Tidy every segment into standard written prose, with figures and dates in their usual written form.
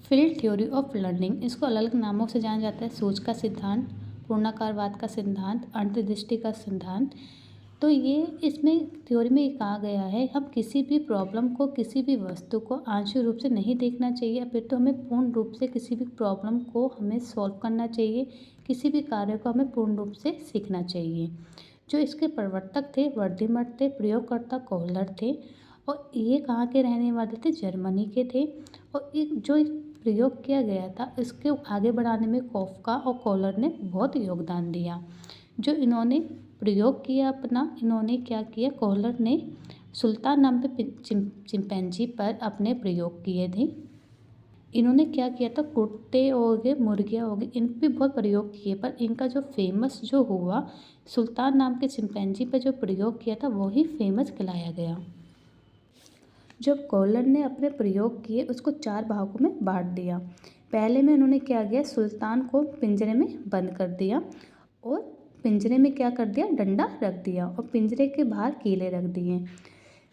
Field theory of learning, इसको अलग अलग नामों से जाना जाता है। सोच का सिद्धांत, पूर्णाकारवाद का सिद्धांत, अंतर्दृष्टि का सिद्धांत। तो ये इसमें थ्योरी में ये कहा गया है, हम किसी भी प्रॉब्लम को, किसी भी वस्तु को आंशिक रूप से नहीं देखना चाहिए, फिर तो हमें पूर्ण रूप से किसी भी प्रॉब्लम को हमें सॉल्व करना चाहिए, किसी भी कार्य को हमें पूर्ण रूप से सीखना चाहिए। जो इसके प्रवर्तक थे वर्धीमठ थे, प्रयोगकर्ता कोहलर थे, और ये कहाँ के रहने वाले थे, जर्मनी के थे। और जो प्रयोग किया गया था इसके आगे बढ़ाने में कॉफका और कोहलर ने बहुत योगदान दिया। जो इन्होंने प्रयोग किया अपना, इन्होंने क्या किया, कोहलर ने सुल्तान नाम के चिंपैंजी पर अपने प्रयोग किए थे। इन्होंने क्या किया था, कुत्ते हो गए, मुर्गियाँ हो गई, इन पे बहुत प्रयोग किए, पर इनका जो फेमस जो हुआ, सुल्तान नाम के चिंपैंजी पर जो प्रयोग किया था वही फेमस कहलाया गया। जब कोहलर ने अपने प्रयोग किए उसको 4 भागों में बांट दिया। पहले में उन्होंने क्या किया, सुल्तान को पिंजरे में बंद कर दिया और पिंजरे में क्या कर दिया, डंडा रख दिया और पिंजरे के बाहर कीले रख दिए।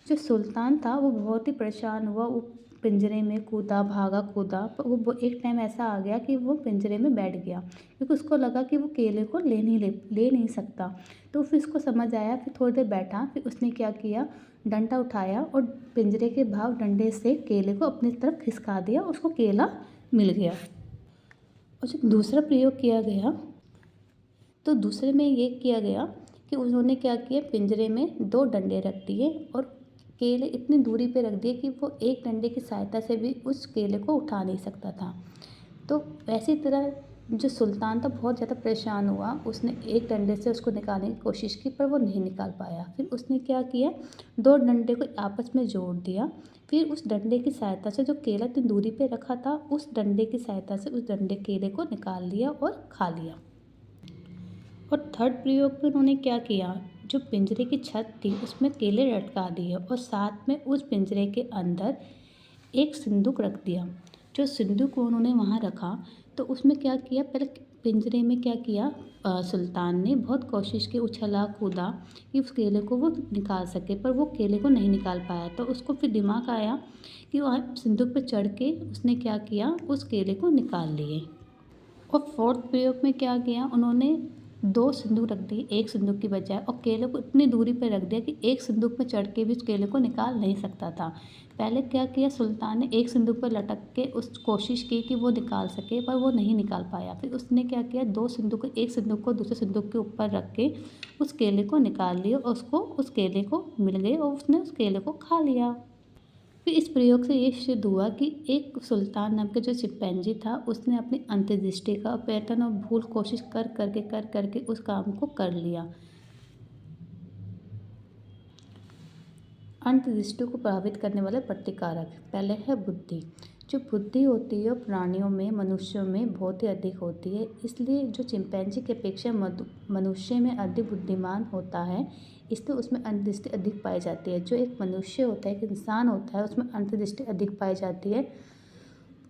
जो सुल्तान था वो बहुत ही परेशान हुआ, वो पिंजरे में कूदा, भागा कूदा, पर वो एक टाइम ऐसा आ गया कि वो पिंजरे में बैठ गया, क्योंकि उसको लगा कि वो केले को ले नहीं सकता। तो फिर उसको समझ आया, फिर थोड़ी देर बैठा, फिर उसने क्या किया, डंडा उठाया और पिंजरे के भाव डंडे से केले को अपनी तरफ खिसका दिया, उसको केला मिल गया। और जब दूसरा प्रयोग किया गया तो दूसरे में ये किया गया कि उन्होंने क्या किया, पिंजरे में 2 डंडे रख दिए और केले इतनी दूरी पे रख दिए कि वो एक डंडे की सहायता से भी उस केले को उठा नहीं सकता था। तो वैसी तरह जो सुल्तान था बहुत ज़्यादा परेशान हुआ, उसने एक डंडे से उसको निकालने की कोशिश की पर वो नहीं निकाल पाया। फिर उसने क्या किया, 2 डंडे को आपस में जोड़ दिया, फिर उस डंडे की सहायता से जो केला इतनी दूरी पे रखा था, उस डंडे की सहायता से उस डंडे केले को निकाल लिया और खा लिया। और थर्ड प्रयोग में उन्होंने क्या किया, जो पिंजरे की छत थी उसमें केले लटका दिए और साथ में उस पिंजरे के अंदर एक सिंदूक रख दिया। जो सिंदूक उन्होंने वहाँ रखा तो उसमें क्या किया, पहले पिंजरे में क्या किया, सुल्तान ने बहुत कोशिश की, उछला कूदा कि उस केले को वो निकाल सके, पर वो केले को नहीं निकाल पाया। तो उसको फिर दिमाग आया कि वहाँ सिंदूक पर चढ़ के उसने क्या किया, उस केले को निकाल लिए। और फोर्थ प्रयोग में क्या किया, उन्होंने 2 सिंदूक रख दिए एक सिंदूक की बजाय, और केले को इतनी दूरी पर रख दिया कि एक सिंदूक में चढ़ के भी उस केले को निकाल नहीं सकता था। पहले क्या किया, सुल्तान ने एक सिंदूक पर लटक के उस कोशिश की कि वो निकाल सके, पर वो नहीं निकाल पाया। फिर उसने क्या किया, 2 सिंदूक, एक सिंदूक को दूसरे सिंदूक के ऊपर रख के उस केले को निकाल लिया और उसको उस केले को मिल गए और उसने उस केले को खा लिया। फिर इस प्रयोग से ये सिद्ध हुआ कि एक सुल्तान नाम का जो चिंपैंजी था उसने अपनी अंतर्दृष्टि का पैटर्न और भूल कोशिश कर करके उस काम को कर लिया। अंतर्दृष्टि को प्रभावित करने वाले प्रतिकारक, पहले है बुद्धि। जो बुद्धि होती है प्राणियों में, मनुष्यों में बहुत ही अधिक होती है, इसलिए जो चिंपैंजी की अपेक्षा मनुष्य में अधिक बुद्धिमान होता है, इसलिए उसमें अंतर्दृष्टि अधिक पाई जाती है। जो एक मनुष्य होता है, एक इंसान होता है, उसमें अंतर्दृष्टि अधिक पाई जाती है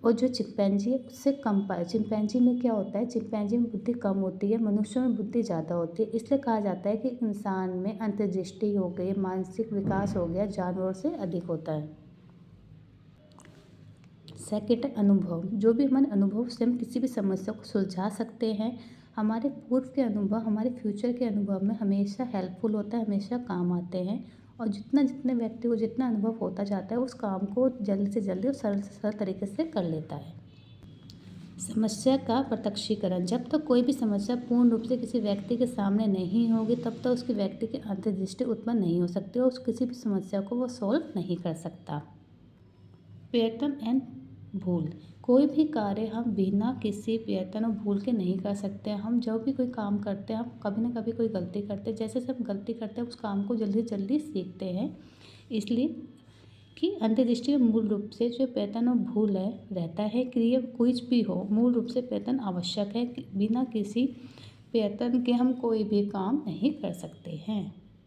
और जो चिंपैंजी है उससे कम पाए। चिंपैंजी में क्या होता है, चिंपैंजी में बुद्धि कम होती है, मनुष्यों में बुद्धि ज़्यादा होती है। इसलिए कहा जाता है कि इंसान में अंतर्दृष्टि हो गई, मानसिक विकास हो गया, जानवरों से अधिक होता है। सेकेंड, अनुभव। जो भी हमारे अनुभव से हम किसी भी समस्या को सुलझा सकते हैं। हमारे पूर्व के अनुभव हमारे फ्यूचर के अनुभव में हमेशा हेल्पफुल होता है, हमेशा काम आते हैं। और जितने व्यक्ति को जितना अनुभव होता जाता है उस काम को जल्द से जल्दी और सरल से सरल तरीके से कर लेता है। समस्या का प्रत्यक्षीकरण, जब तक कोई भी समस्या पूर्ण रूप से किसी व्यक्ति के सामने नहीं होगी तब तक उसके व्यक्ति की अंतर्दृष्टि उत्पन्न नहीं हो सकती और उस किसी भी समस्या को वो सॉल्व नहीं कर सकता। पैटर्न एंड भूल, कोई भी कार्य हम बिना किसी पैटर्न और भूल के नहीं कर सकते। हम जब भी कोई काम करते हैं हम कभी ना कभी कोई गलती करते हैं, जैसे हम गलती करते हैं उस काम को जल्दी जल्दी सीखते हैं। इसलिए कि अंतर्दृष्टि में मूल रूप से जो पैटर्न और भूल है रहता है, क्रिया कुछ भी हो मूल रूप से पैटर्न आवश्यक है, बिना किसी पैटर्न के हम कोई भी काम नहीं कर सकते हैं।